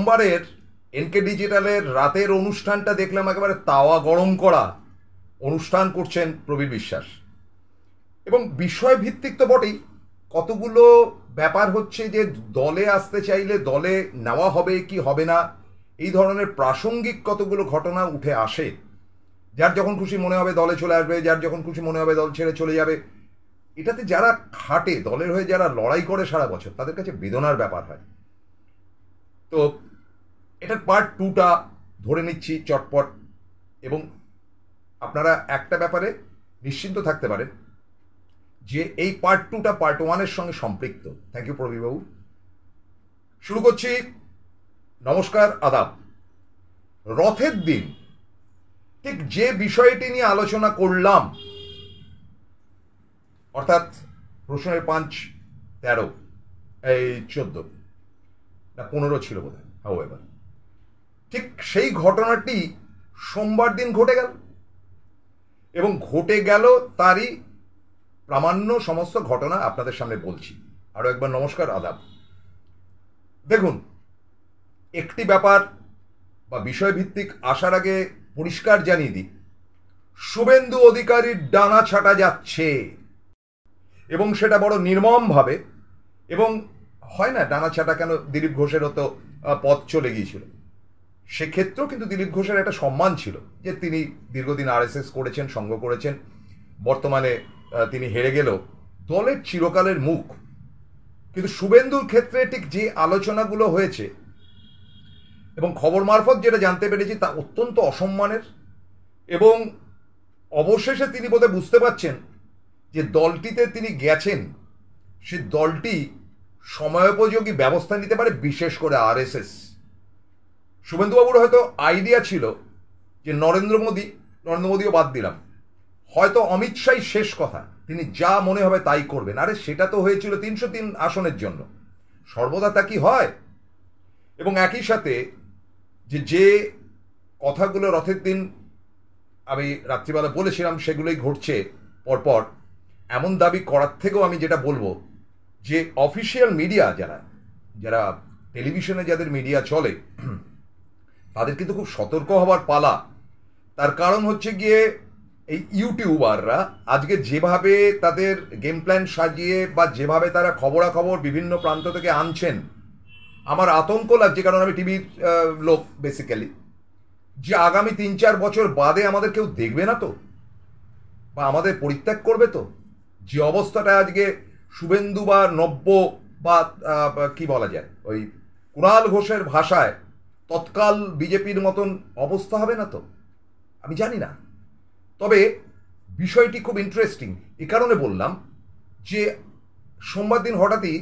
সোমবারের এনকে ডিজিটালের রাতের অনুষ্ঠানটা দেখলাম, একেবারে তাওয়া গরম করা অনুষ্ঠান করছেন প্রবীর বিশ্বাস। এবং বিষয়ভিত্তিক তো বটেই, কতগুলো ব্যাপার হচ্ছে যে দলে আসতে চাইলে দলে নেওয়া হবে কি হবে না, এই ধরনের প্রাসঙ্গিক কতগুলো ঘটনা উঠে আসে। যার যখন খুশি মনে হবে দলে চলে আসবে, যার যখন খুশি মনে হবে দল ছেড়ে চলে যাবে। এটাতে যারা খাটে, দলের হয়ে যারা লড়াই করে সারা বছর, তাদের কাছে বেদনার ব্যাপার হয়। তো এটার পার্ট 2টা ধরে নিচ্ছি চটপট। এবং আপনারা একটা ব্যাপারে নিশ্চিন্ত থাকতে পারেন যে এই পার্ট 2টা পার্ট 1-এর সঙ্গে সম্পৃক্ত। থ্যাংক ইউ প্রবীরবাবু। শুরু করছি। নমস্কার, আদাব। রথের দিন ঠিক যে বিষয়টি নিয়ে আলোচনা করলাম, অর্থাৎ প্রশ্নের 5-13 এই 14 না 15 ছিল বোধ হয়, হাউএভার, ঠিক সেই ঘটনাটি সোমবার দিন ঘটে গেল। এবং ঘটে গেল তারই প্রামাণ্য সমস্ত ঘটনা আপনাদের সামনে বলছি। আরো একবার নমস্কার, আদাব। দেখুন, একটি ব্যাপার বা বিষয়ভিত্তিক আসার আগে পরিষ্কার জানিয়ে দিই, শুভেন্দু অধিকারীর ডানা ছাটা যাচ্ছে, এবং সেটা বড় নির্মমভাবে। এবং হয় না, ডানা ছাটা কেন, দিলীপ ঘোষেরও তো পথ চলে গিয়েছিল, সেক্ষেত্রেও কিন্তু দিলীপ ঘোষের একটা সম্মান ছিল যে তিনি দীর্ঘদিন আরএসএস করেছেন, সঙ্গ করেছেন। বর্তমানে তিনি হেরে গেল দলের চিরকালের মুখ। কিন্তু শুভেন্দুর ক্ষেত্রে ঠিক যে আলোচনাগুলো হয়েছে এবং খবর মারফত যেটা জানতে পেরেছি, তা অত্যন্ত অসম্মানের। এবং অবশেষে তিনি বোধহয় বুঝতে পারছেন যে দলটিতে তিনি গেছেন, সে দলটি সময়োপযোগী ব্যবস্থা নিতে পারে, বিশেষ করে আরএসএস। শুভেন্দুবাবুর হয়তো আইডিয়া ছিল যে নরেন্দ্র মোদীও বাদ দিলাম, হয়তো অমিত শাহই শেষ কথা, তিনি যা মনে হবে তাই করবেন। আরে সেটা তো হয়েছিল 303 আসনের জন্য, সর্বদা তা কি হয়? এবং একই সাথে যে কথাগুলো রথের দিন আমি রাত্রিবেলা বলেছিলাম, সেগুলোই ঘটছে পরপর। এমন দাবি করার থেকেও আমি যেটা বলবো, যে অফিসিয়াল মিডিয়া, যারা টেলিভিশনে যাদের মিডিয়া চলে, তাদের কিন্তু খুব সতর্ক হবার পালা। তার কারণ হচ্ছে গিয়ে এই ইউটিউবাররা আজকে যেভাবে তাদের গেম প্ল্যান সাজিয়ে বা যেভাবে তারা খবরাখবর বিভিন্ন প্রান্ত থেকে আনছেন, আমার আতঙ্ক লাগছে। কারণ আমি টিভির লোক বেসিক্যালি, যে আগামী 3-4 বছর বাদে আমাদের কেউ দেখবে না তো, বা আমাদের পরিত্যাগ করবে তো। যে অবস্থাটা আজকে শুভেন্দু বা নব্য বা কি বলা যায়, ওই কুণাল ঘোষের ভাষায় তৎকাল বিজেপির মতন অবস্থা হবে না তো, আমি জানি না। তবে বিষয়টি খুব ইন্টারেস্টিং এ কারণে বললাম যে সোমবার দিন হঠাৎই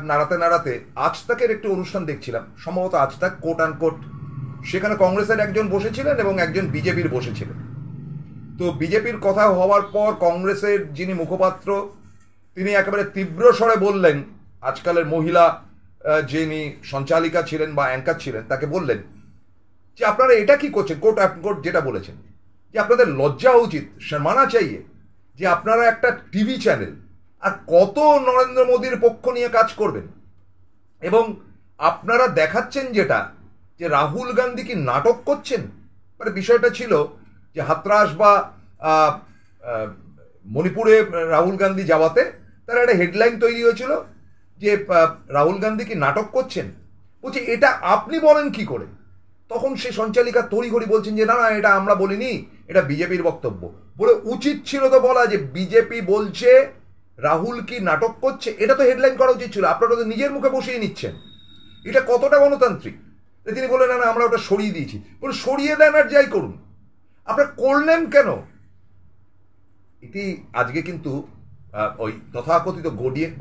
নাড়াতে নাড়াতে আজ তাকের একটি অনুষ্ঠান দেখছিলাম, সম্ভবত আজ তাক কোট অ্যান্ড কোট। সেখানে কংগ্রেসের একজন বসেছিলেন এবং একজন বিজেপির বসেছিলেন। তো বিজেপির কথা হওয়ার পর কংগ্রেসের যিনি মুখপাত্র, তিনি একেবারে তীব্র স্বরে বললেন, আজকালের মহিলা যিনি সঞ্চালিকা ছিলেন বা অ্যাঙ্কার ছিলেন, তাকে বললেন যে আপনারা এটা কি করছেন, কোট অ্যান্ড কোট যেটা বলেছেন, যে আপনাদের লজ্জা উচিত, শর্মানা চাইয়ে, যে আপনারা একটা টিভি চ্যানেল, আর কত নরেন্দ্র মোদীর পক্ষ নিয়ে কাজ করবেন। এবং আপনারা দেখাচ্ছেন যেটা, যে রাহুল গান্ধী কি নাটক করছেন। মানে বিষয়টা ছিল যে হাতরাস বা মণিপুরে রাহুল গান্ধী যাওয়াতে তার একটা হেডলাইন তৈরি হয়েছিল যে রাহুল গান্ধী কি নাটক করছেন। বলছি এটা আপনি বলেন কি করে? তখন সে সঞ্চালিকা তড়িঘড়ি বলছেন যে না না, এটা আমরা বলিনি, এটা বিজেপির বক্তব্য। বলে উচিত ছিল তো বলা যে বিজেপি বলছে রাহুল কি নাটক করছে, এটা তো হেডলাইন করা উচিত ছিল। আপনারা তো নিজের মুখে বসিয়ে নিচ্ছেন, এটা কতটা গণতান্ত্রিক? তিনি বললেন না না, আমরা ওটা সরিয়ে দিয়েছি। বলে সরিয়ে দেন আর যাই করুন, আপনারা করলেন কেন? এটি আজকে কিন্তু ওই তথাকথিত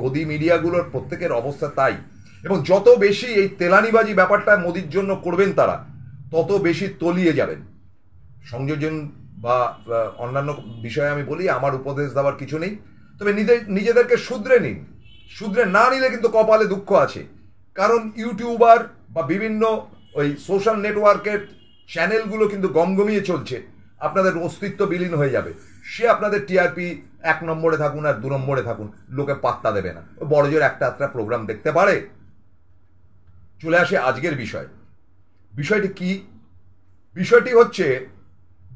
গদি মিডিয়াগুলোর প্রত্যেকের অবস্থা তাই। এবং যত বেশি এই তেলানিবাজি ব্যাপারটা মোদির জন্য করবেন তারা, তত বেশি তলিয়ে যাবেন। সংযোজন বা অন্যান্য বিষয়ে আমি বলি, আমার উপদেশ দেওয়ার কিছু নেই। তবে নিজেদেরকে শুধরে নিন। শুধরে না নিলে কিন্তু কপালে দুঃখ আছে। কারণ ইউটিউবার বা বিভিন্ন ওই সোশ্যাল নেটওয়ার্কের চ্যানেলগুলো কিন্তু গমগমিয়ে চলছে, আপনাদের অস্তিত্ব বিলীন হয়ে যাবে। সে আপনাদের টিআরপি 1 নম্বরে থাকুন আর 2 নম্বরে থাকুন, লোকে পাত্তা দেবে না। বড় জোর একটা প্রোগ্রাম দেখতে পারে। চলে আসে আজকের বিষয়টি কি? বিষয়টি হচ্ছে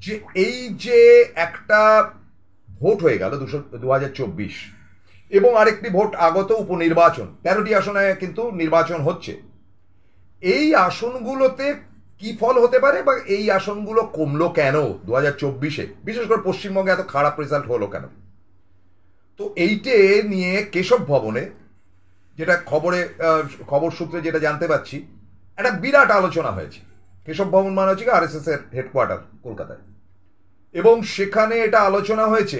যে এই যে একটা ভোট হয়ে গেল 2024 এবং আরেকটি ভোট আগত উপনির্বাচন, 13টি আসনে কিন্তু নির্বাচন হচ্ছে। এই আসনগুলোতে কি ফল হতে পারে বা এই আসনগুলো কমলো কেন 2024-এ, বিশেষ করে পশ্চিমবঙ্গে এত খারাপ রেজাল্ট হলো কেন? তো এইটে নিয়ে কেশব ভবনে, যেটা খবর সূত্রে যেটা জানতে পারছি, একটা বিরাট আলোচনা হয়েছে। কেশব ভবন মানে হচ্ছে আরএসএস এর হেডকোয়ার্টার কলকাতায়, এবং সেখানে এটা আলোচনা হয়েছে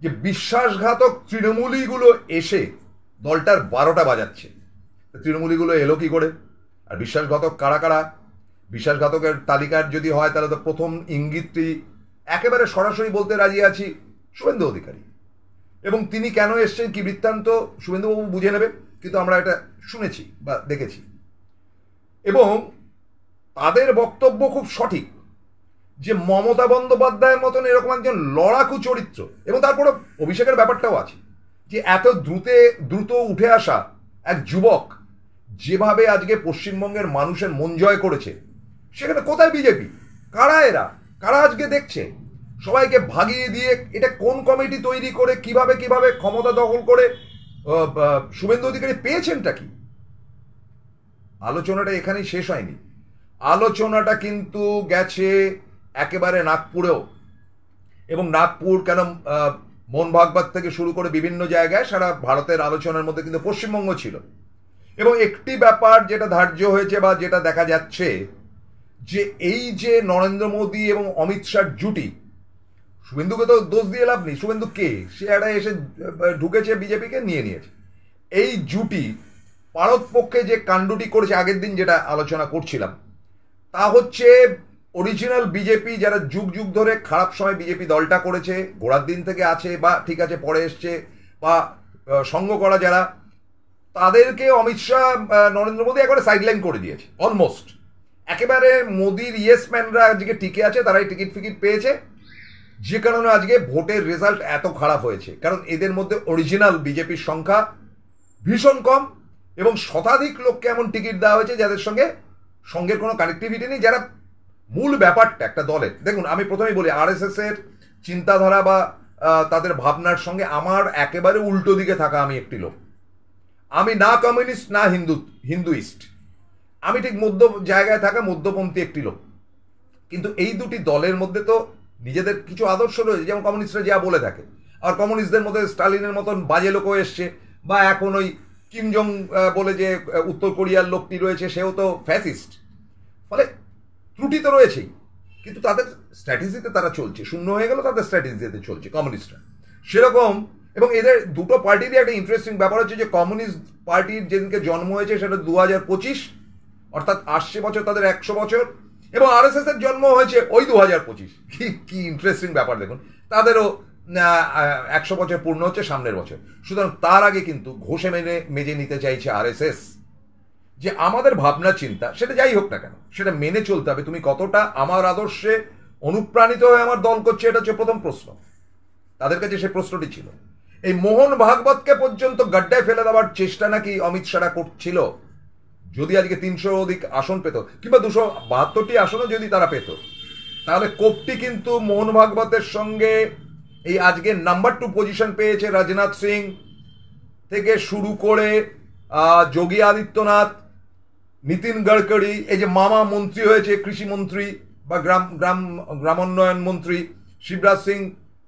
যে বিশ্বাসঘাতক তৃণমূলীগুলো এসে দলটার 12টা বাজাচ্ছে। তৃণমূলীগুলো এলো কি করে, আর বিশ্বাসঘাতক কারা কারা? বিশ্বাসঘাতকের তালিকার যদি হয় তাহলে তো প্রথম ইঙ্গিতটি একেবারে সরাসরি বলতে রাজি আছি, শুভেন্দু অধিকারী। এবং তিনি কেন এসছেন, কি বৃত্তান্ত, শুভেন্দুবাবু বুঝে নেবে, কিন্তু আমরা এটা শুনেছি বা দেখেছি। এবং তাদের বক্তব্য খুব সঠিক যে মমতা বন্দ্যোপাধ্যায়ের মতন এরকম একজন লড়াকু চরিত্র, এবং তারপরে অভিষেকের ব্যাপারটাও আছে, যে এত দ্রুত উঠে আসা এক যুবক যেভাবে আজকে পশ্চিমবঙ্গের মানুষের মন জয় করেছে, সেখানে কোথায় বিজেপি? কারা এরা? কারা আজকে দেখছে? সবাইকে ভাগিয়ে দিয়ে এটা কোন কমিটি তৈরি করে কিভাবে ক্ষমতা দখল করে শুভেন্দু অধিকারী পেয়েছেনটা কি? আলোচনাটা এখানেই শেষ হয়নি। আলোচনাটা কিন্তু গেছে একেবারে নাগপুরেও, এবং নাগপুর কেন, মোহন ভাগবত থেকে শুরু করে বিভিন্ন জায়গায় সারা ভারতের আলোচনার মধ্যে কিন্তু পশ্চিমবঙ্গ ছিল। এবং একটি ব্যাপার যেটা ধার্য হয়েছে বা যেটা দেখা যাচ্ছে, যে এই যে নরেন্দ্র মোদী এবং অমিত শাহর জুটি, শুভেন্দুকে তো দোষ দিয়ে লাভ নেই, শুভেন্দু কে, সে একটা এসে ঢুকেছে, বিজেপিকে নিয়ে নিয়েছে। এই জুটি পারতপক্ষে যে কাণ্ডটি করেছে, আগের দিন যেটা আলোচনা করছিলাম, তা হচ্ছে অরিজিনাল বিজেপি, যারা যুগ যুগ ধরে খারাপ সময় বিজেপি দলটা করেছে, গোড়ার দিন থেকে আছে বা ঠিক আছে পরে এসছে, বা সঙ্গ করা যারা, তাদেরকে অমিত শাহ, নরেন্দ্র মোদী একবারে সাইডলাইন করে দিয়েছে অলমোস্ট। একেবারে মোদির ইয়েসম্যানরা আজকে টিকে আছে, তারাই টিকিট ফিকিট পেয়েছে, যে কারণে আজকে ভোটের রেজাল্ট এত খারাপ হয়েছে। কারণ এদের মধ্যে অরিজিনাল বিজেপির সংখ্যা ভীষণ কম, এবং শতাধিক লোককে এমন টিকিট দেওয়া হয়েছে যাদের সঙ্গের কোনো কানেক্টিভিটি নেই, যারা মূল ব্যাপারটা একটা দলের। দেখুন, আমি প্রথমেই বলি, আরএসএস এর চিন্তাধারা বা তাদের ভাবনার সঙ্গে আমার একেবারে উল্টো দিকে থাকা আমি একটি লোক। আমি না কমিউনিস্ট না হিন্দুইস্ট, আমি ঠিক মধ্য জায়গায় থাকা মধ্যপন্থী একটি লোক। কিন্তু এই দুটি দলের মধ্যে তো নিজেদের কিছু আদর্শ রয়েছে, যেমন কমিউনিস্টরা যা বলে থাকে। আর কমিউনিস্টদের মধ্যে স্টালিনের মতন বাজে লোকও এসছে, বা এখন ওই কিম জং বলে যে উত্তর কোরিয়ার লোকটি রয়েছে, সেও তো ফ্যাসিস্ট। ফলে ত্রুটি তো রয়েছেই, কিন্তু তাদের স্ট্র্যাটেজিতে তারা চলছে, শূন্য হয়ে গেল তাদের স্ট্র্যাটেজিতে চলছে কমিউনিস্টরা সেরকম। এবং এদের দুটো পার্টিরই একটা ইন্টারেস্টিং ব্যাপার হচ্ছে যে কমিউনিস্ট পার্টির যেদিনকে জন্ম হয়েছে সেটা 2025, অর্থাৎ আসছে বছর তাদের 100 বছর, এবং আরএসএস এর জন্ম হয়েছে ওই 2025। কি ইন্টারেস্টিং ব্যাপার দেখুন, তাদেরও 100 বছর পূর্ণ হচ্ছে সামনের বছর। সুতরাং তার আগে কিন্তু ঘষে মেজে নিতে চাইছে আরএসএস, যে আমাদের ভাবনা চিন্তা সেটা যাই হোক না কেন, সেটা মেনে চলতে হবে। তুমি কতটা আমার আদর্শে অনুপ্রাণিত হয়ে আমার দল করছে, এটা হচ্ছে প্রথম প্রশ্ন। তাদের কাছে সে প্রশ্নটি ছিল। এই মোহন ভাগবতকে পর্যন্ত গাড্ডায় ফেলে দেওয়ার চেষ্টা নাকি অমিত শাহ করছিল। যদি আজকে 300 অধিক আসন পেত, কিংবা 272টি আসনও যদি তারা পেত, তাহলে কোপটি কিন্তু মোহন ভাগবতের সঙ্গে এই আজকে নাম্বার 2 পজিশন পেয়েছে রাজনাথ সিং থেকে শুরু করে যোগী আদিত্যনাথ, নীতিন গডকরি, এই যে মামা মন্ত্রী হয়েছে, কৃষি মন্ত্রী বা গ্রামোন্নয়ন মন্ত্রী শিবরাজ সিং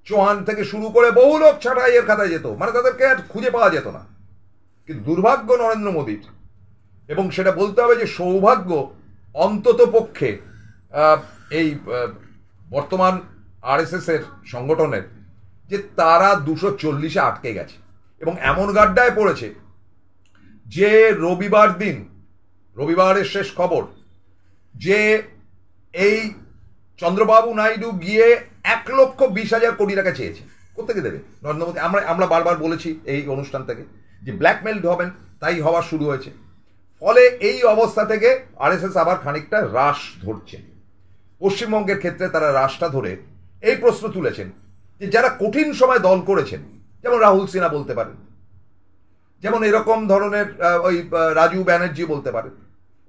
চৌহান থেকে শুরু করে বহু লোক ছাঁটাই এর খাতায় যেত, মানে তাদেরকে আর খুঁজে পাওয়া যেত না। কিন্তু দুর্ভাগ্য নরেন্দ্র মোদীর, এবং সেটা বলতে হবে যে সৌভাগ্য অন্তত পক্ষে এই বর্তমান আরএসএস এর সংগঠনের, যে তারা 240-এ আটকে গেছে এবং এমন গাড্ডায় পড়েছে যে রবিবারের শেষ খবর যে এই চন্দ্রবাবু নাইডু গিয়ে 1,20,000 কোটি টাকা চেয়েছে। কোথেকে দেবে নরেন্দ্র মোদী? আমরা বারবার বলেছি এই অনুষ্ঠান থেকে যে ব্ল্যাকমেইলড হবেন, তাই হওয়া শুরু হয়েছে। ফলে এই অবস্থা থেকে আরএসএস আবার খানিকটা হ্রাস ধরছে। পশ্চিমবঙ্গের ক্ষেত্রে তারা হ্রাসটা ধরে এই প্রশ্ন তুলেছেন যে যারা কঠিন সময় দল করেছেন, যেমন রাহুল সিনহা বলতে পারেন, যেমন এরকম ধরনের ওই রাজু ব্যানার্জি বলতে পারেন,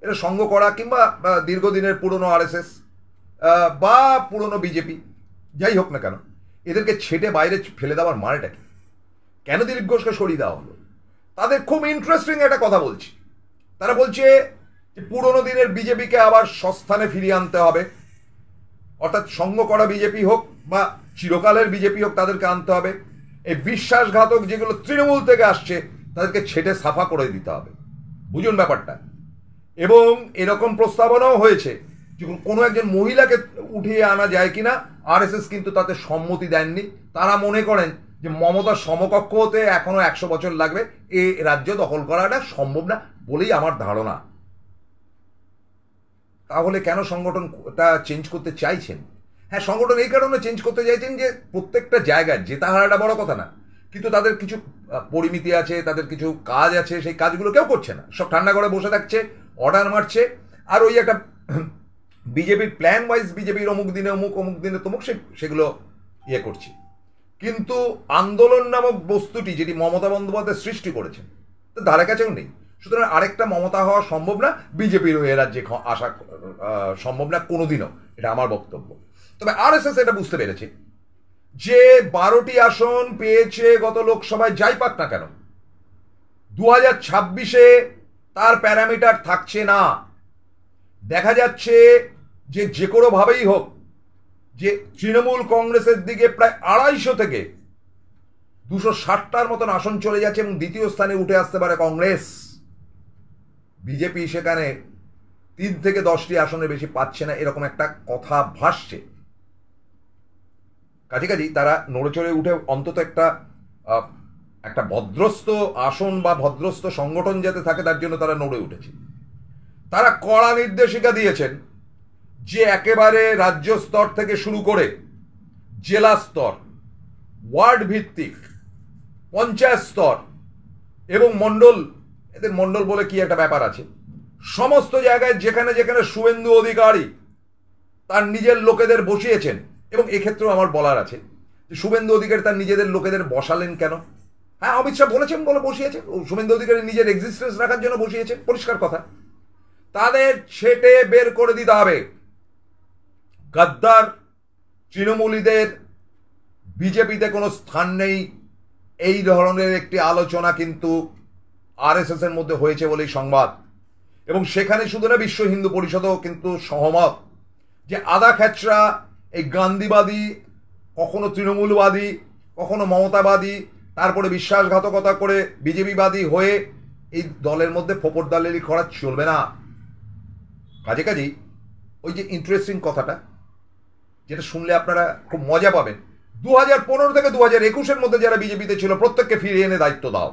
এরা সঙ্গ করা কিংবা দীর্ঘদিনের পুরনো আরএসএস বা পুরনো বিজেপি, যাই হোক না কেন, এদেরকে ছেটে বাইরে ফেলে দেওয়ার মানেটা কি? কেন দিলীপ ঘোষকে সরিয়ে দেওয়া হলো? তাদের খুব ইন্টারেস্টিং একটা কথা বলছি। তারা বলছে যে পুরনো দিনের বিজেপিকে আবার সস্থানে ফিরিয়ে আনতে হবে, অর্থাৎ সঙ্গ করা বিজেপি হোক বা চিরকালের বিজেপি হোক, তাদেরকে আনতে হবে। এই বিশ্বাসঘাতক যেগুলো তৃণমূল থেকে আসছে তাদেরকে ছেটে সাফা করে দিতে হবে। বুঝুন ব্যাপারটা। এবং এরকম প্রস্তাবনাও হয়েছে যে কোনো একজন মহিলাকে উঠিয়ে আনা যায় কিনা। আরএসএস কিন্তু তাতে সম্মতি দেননি। তারা মনে করেন যে মমতার সমকক্ষ হতে এখনো 100 বছর লাগবে, এই রাজ্য দখল করাটা সম্ভব না বলেই আমার ধারণা। তাহলে কেন সংগঠনটা চেঞ্জ করতে চাইছেন? হ্যাঁ, সংগঠন এই কারণে চেঞ্জ করতে চাইছেন যে প্রত্যেকটা জায়গায় জেতা হারাটা বড় কথা না, কিন্তু তাদের কিছু পরিমিতি আছে, তাদের কিছু কাজ আছে, সেই কাজগুলো কেউ করছে না। সব ঠান্ডা করে বসে থাকছে, অর্ডার মারছে, আর ওই একটা বিজেপির প্ল্যান ওয়াইজ বিজেপির অমুক দিনে অমুক, অমুক দিনে তমুক, সেগুলো ইয়ে করছে। কিন্তু আন্দোলন নামক বস্তুটি যেটি মমতা বন্দ্যোপাধ্যায় সৃষ্টি করেছেন, তো ধারে কাছেও নেই। সুতরাং আরেকটা মমতা হওয়া সম্ভব না, বিজেপির এ রাজ্যে আসা সম্ভব না কোনোদিনও, এটা আমার বক্তব্য। তবে আরএসএস এটা বুঝতে পেরেছে যে 12টি আসন পেয়েছে গত লোকসভায়, যাই পাক না কেন 2026-এ তার প্যারামিটার থাকছে না। দেখা যাচ্ছে যে কোনোভাবেই হোক যে তৃণমূল কংগ্রেসের দিকে প্রায় 250 থেকে 260টার মতন আসন চলে যাচ্ছে এবং দ্বিতীয় স্থানে উঠে আসতে পারে কংগ্রেস। বিজেপি সেখানে 3 থেকে 10টি আসনের বেশি পাচ্ছে না, এরকম একটা কথা ভাসছে। কাছাকাছি তারা নড়ে চড়ে উঠে অন্তত একটা ভদ্রস্থ আসন বা ভদ্রস্থ সংগঠন যাতে থাকে তার জন্য তারা নড়ে উঠেছে। তারা কড়া নির্দেশিকা দিয়েছেন যে একেবারে রাজ্য স্তর থেকে শুরু করে জেলা স্তর, ওয়ার্ড ভিত্তিক, পঞ্চায়েত স্তর এবং মণ্ডল, এদের মণ্ডল বলে কি একটা ব্যাপার আছে, সমস্ত জায়গায় যেখানে যেখানে শুভেন্দু অধিকারী তার নিজের লোকেদের বসিয়েছেন। এবং এক্ষেত্রেও আমার বলার আছে যে শুভেন্দু অধিকারী তার নিজেদের লোকেদের বসালেন কেন? হ্যাঁ, অমিত শাহ বলেছেন বলে বসিয়েছেন, শুভেন্দু অধিকারী নিজের এক্সিস্টেন্স রাখার জন্য বসিয়েছেন, পরিষ্কার কথা। তাদের ছেটে বের করে দিতে হবে। গদ্দার তৃণমূলীদের বিজেপিতে কোনো স্থান নেই, এই ধরনের একটি আলোচনা কিন্তু আরএসএস এর মধ্যে হয়েছে বলেই সংবাদ। এবং সেখানে শুধু না, বিশ্ব হিন্দু পরিষদও কিন্তু সহমত যে আদা খেচরা এই গান্ধীবাদী, কখনো তৃণমূলবাদী, কখনো মমতাবাদী, তারপরে বিশ্বাসঘাতকতা করে বিজেপিবাদী হয়ে এই দলের মধ্যে ফোপরদালেরি করা চলবে না। কাজেই ওই যে ইন্টারেস্টিং কথাটা যেটা শুনলে আপনারা খুব মজা পাবেন, 2015 থেকে 2021-এর মধ্যে যারা বিজেপিতে ছিল প্রত্যেককে ফিরিয়ে এনে দায়িত্ব দাও।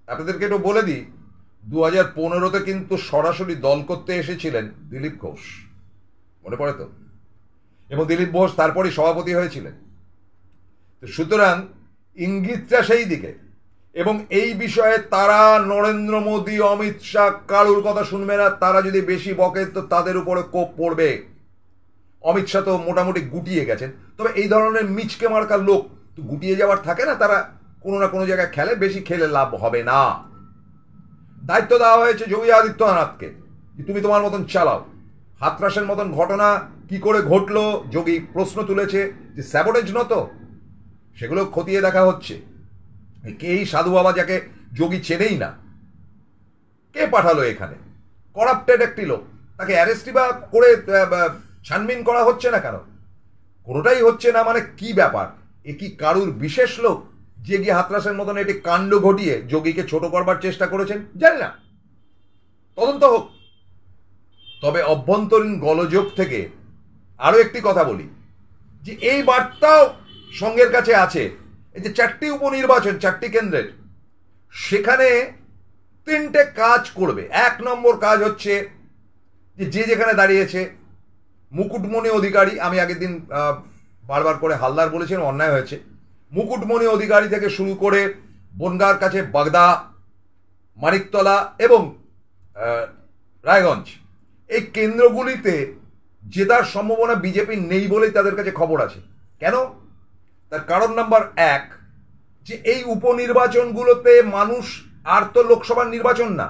আপনাদেরকে একটু বলে দিই, 2015-তে কিন্তু সরাসরি দল করতে এসেছিলেন দিলীপ ঘোষ, মনে পড়ে তো? এবং দিলীপ ঘোষ তারপরই সভাপতি হয়েছিলেন। সুতরাং ইঙ্গিতটা সেই দিকে। এবং এই বিষয়ে তারা নরেন্দ্র মোদী, অমিত শাহ কারুর কথা শুনবে না। তারা যদি বেশি বকে তো তাদের উপরে কোপ পড়বে। অমিত শাহ তো মোটামুটি গুটিয়ে গেছেন, তবে এই ধরনের মিচকে মার্কার লোক তো গুটিয়ে যাওয়ার থাকে না, তারা কোনো না কোনো জায়গায় খেলে, বেশি খেলে লাভ হবে না। দায়িত্ব দেওয়া হয়েছে যোগী আদিত্যনাথকে, তুমি তোমার মতন চালাও। হাতরাসের মতন ঘটনা কি করে ঘটলো যোগী প্রশ্ন তুলেছে, যে স্যাবোটেজ নত, সেগুলো খতিয়ে দেখা হচ্ছে। কে এই সাধু বাবা যাকে যোগী চেনেই না, কে পাঠালো এখানে? করাপ্টেড একটি লোক, তাকে অ্যারেস্টই বা করে ছানবিন করা হচ্ছে না কেন? কোনোটাই হচ্ছে না। মানে কি ব্যাপার? এ কি কারুর বিশেষ লোক যে গিয়ে হাতরাসের মতন এটি কাণ্ড ঘটিয়ে যোগীকে ছোট করবার চেষ্টা করেছেন? জানি না, তদন্ত হোক। তবে অভ্যন্তরীণ গোলযোগ থেকে আরো একটি কথা বলি, যে এই বার্তাও সঙ্গের কাছে আছে। এই যে 4টি উপনির্বাচন, 4টি কেন্দ্রের, সেখানে 3টে কাজ করবে। 1 নম্বর কাজ হচ্ছে যে যেখানে দাঁড়িয়েছে মুকুটমণি অধিকারী, আমি আগের দিন বারবার করে হালদার বলেছেন, অন্যায় হয়েছে, মুকুটমণি অধিকারী থেকে শুরু করে বনগাঁর কাছে বাগদা, মানিকতলা এবং রায়গঞ্জ, এই কেন্দ্রগুলিতে জেতার সম্ভাবনা বিজেপির নেই বলেই তাদের কাছে খবর আছে। কেন? তার কারণ নাম্বার 1, যে এই উপনির্বাচনগুলোতে মানুষ, আর তো লোকসভার নির্বাচন না,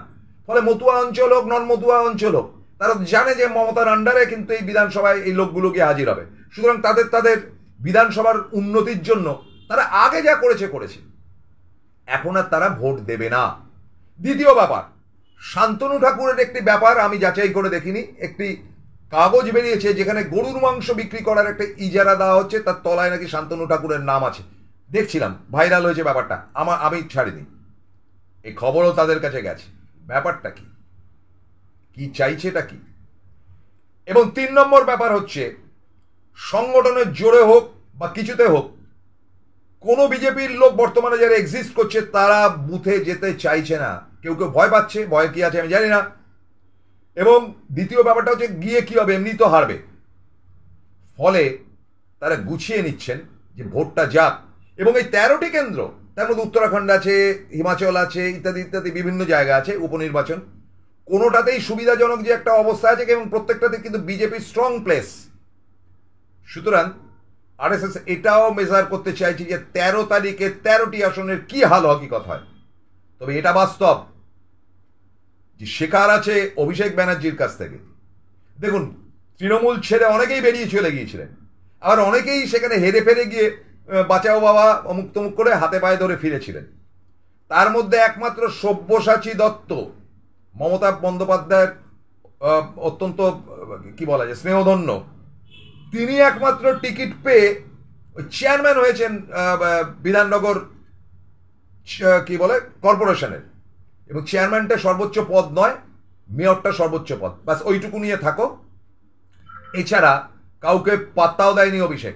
ফলে মতুয়া অঞ্চল হোক নন মতুয়া অঞ্চল হোক, তারা জানে যে মমতার আন্ডারে কিন্তু এই বিধানসভায় এই লোকগুলো গিয়ে হাজির হবে। সুতরাং তাদের বিধানসভার উন্নতির জন্য তারা আগে যা করেছে, এখন আর তারা ভোট দেবে না। দ্বিতীয় ব্যাপার, শান্তনু ঠাকুরের একটি ব্যাপার আমি যাচাই করে দেখিনি। একটি কাগজ বেরিয়েছে যেখানে গরুর মাংস বিক্রি করার একটা ইজারা দেওয়া হচ্ছে, তার তলায় নাকি শান্তনু ঠাকুরের নাম আছে। দেখছিলাম, ভাইরাল হয়েছে ব্যাপারটা, আমি ছাড়িনি, এই খবরও তাদের কাছে গেছে। ব্যাপারটা কি চাইছে এটা কি? এবং 3 নম্বর ব্যাপার হচ্ছে, সংগঠনের জোরে হোক বা কিছুতে হোক, কোনো বিজেপির লোক বর্তমানে যারা এক্সিস্ট করছে তারা বুথে যেতে চাইছে না। কেউ ভয় পাচ্ছে, ভয় কি আছে আমি জানি না। এবং দ্বিতীয় ব্যাপারটা হচ্ছে, গিয়ে কি হবে, এমনি তো হারবে। ফলে তারা গুছিয়ে নিচ্ছেন যে ভোটটা যাক। এবং এই 13টি কেন্দ্র, তার মধ্যে উত্তরাখণ্ড আছে, হিমাচল আছে, ইত্যাদি ইত্যাদি বিভিন্ন জায়গা আছে উপনির্বাচন, কোনোটাতেই সুবিধাজনক যে একটা অবস্থা আছে, এবং প্রত্যেকটাতে কিন্তু বিজেপির স্ট্রং প্লেস। সুতরাং আরএসএস এটাও মেজার করতে চাইছে যে 13 তারিখে 13টি আসনের কি হাল হকিকত হয়। তবে এটা বাস্তব যে শেখার আছে অভিষেক ব্যানার্জির কাছ থেকে। দেখুন, তৃণমূল ছেড়ে অনেকেই বেরিয়ে চলে গিয়েছিলেন, আবার অনেকেই সেখানে হেরে ফেরে গিয়ে বাঁচাও বাবা অমুক তমুক করে হাতে পায়ে ধরে ফিরেছিলেন। তার মধ্যে একমাত্র সব্যসাচী দত্ত, মমতা বন্দ্যোপাধ্যায়ের অত্যন্ত কি বলা যায় স্নেহধন্য, তিনি একমাত্র টিকিট পেয়ে চেয়ারম্যান হয়েছেন বিধাননগর কি বলে কর্পোরেশনের। এবং চেয়ারম্যানটা সর্বোচ্চ পদ নয়, মেয়রটা সর্বোচ্চ পদ, ব্যাস ওইটুকু নিয়ে থাকো। এছাড়া কাউকে পাত্তাও দেয়নি অভিষেক।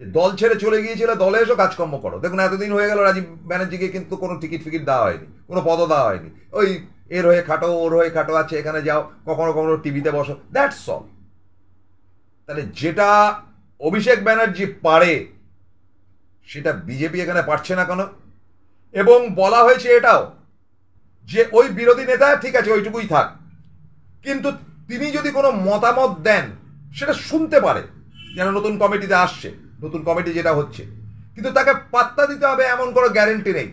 দল ছেড়ে চলে গিয়েছিল, দলে এসো কাজকর্ম করো। দেখুন, এতদিন হয়ে গেল রাজীব ব্যানার্জিকে কিন্তু কোনো টিকিট ফিকিট দেওয়া হয়নি, কোনো পদও দেওয়া হয়নি। ওই এর হয়ে খাটো, ওর হয়ে খাটো আছে, এখানে যাও, কখনো কখনো টিভিতে বসো, দ্যাটস অল। তাহলে যেটা অভিষেক ব্যানার্জি পারে সেটা বিজেপি এখানে পারছে না কেন? এবং বলা হয়েছে এটাও যে ওই বিরোধী নেতা ঠিক আছে ওইটুকুই থাক, কিন্তু তিনি যদি কোনো মতামত দেন সেটা শুনতে পারে। যেন নতুন কমিটিতে আসছে, নতুন কমিটি যেটা হচ্ছে, কিন্তু তাকে পাত্তা দিতে হবে এমন কোনো গ্যারেন্টি নেই।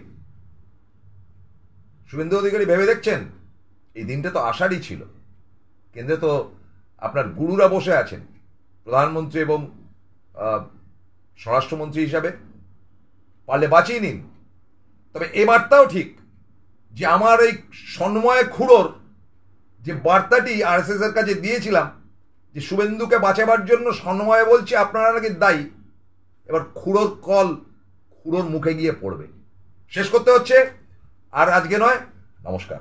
শুভেন্দু অধিকারী ভেবে দেখছেন, এই দিনটা তো আষাঢ়ই ছিল, কেন্দ্রে তো আপনার গুরুরা বসে আছেন, প্রধানমন্ত্রী এবং স্বরাষ্ট্রমন্ত্রী হিসাবে, পারলে বাঁচিয়ে নিন। তবে এ বার্তাও ঠিক যে আমার এই সন্ময় খুড়োর যে বার্তাটি আরএসএস এর কাছে দিয়েছিলাম যে শুভেন্দুকে বাঁচাবার জন্য সন্ময় বলছে আপনারা নাকি দায়ী, এবার খুড়োর কল খুড়োর মুখে গিয়ে পড়বে। শেষ করতে হচ্ছে, আর আজকে নয়। নমস্কার।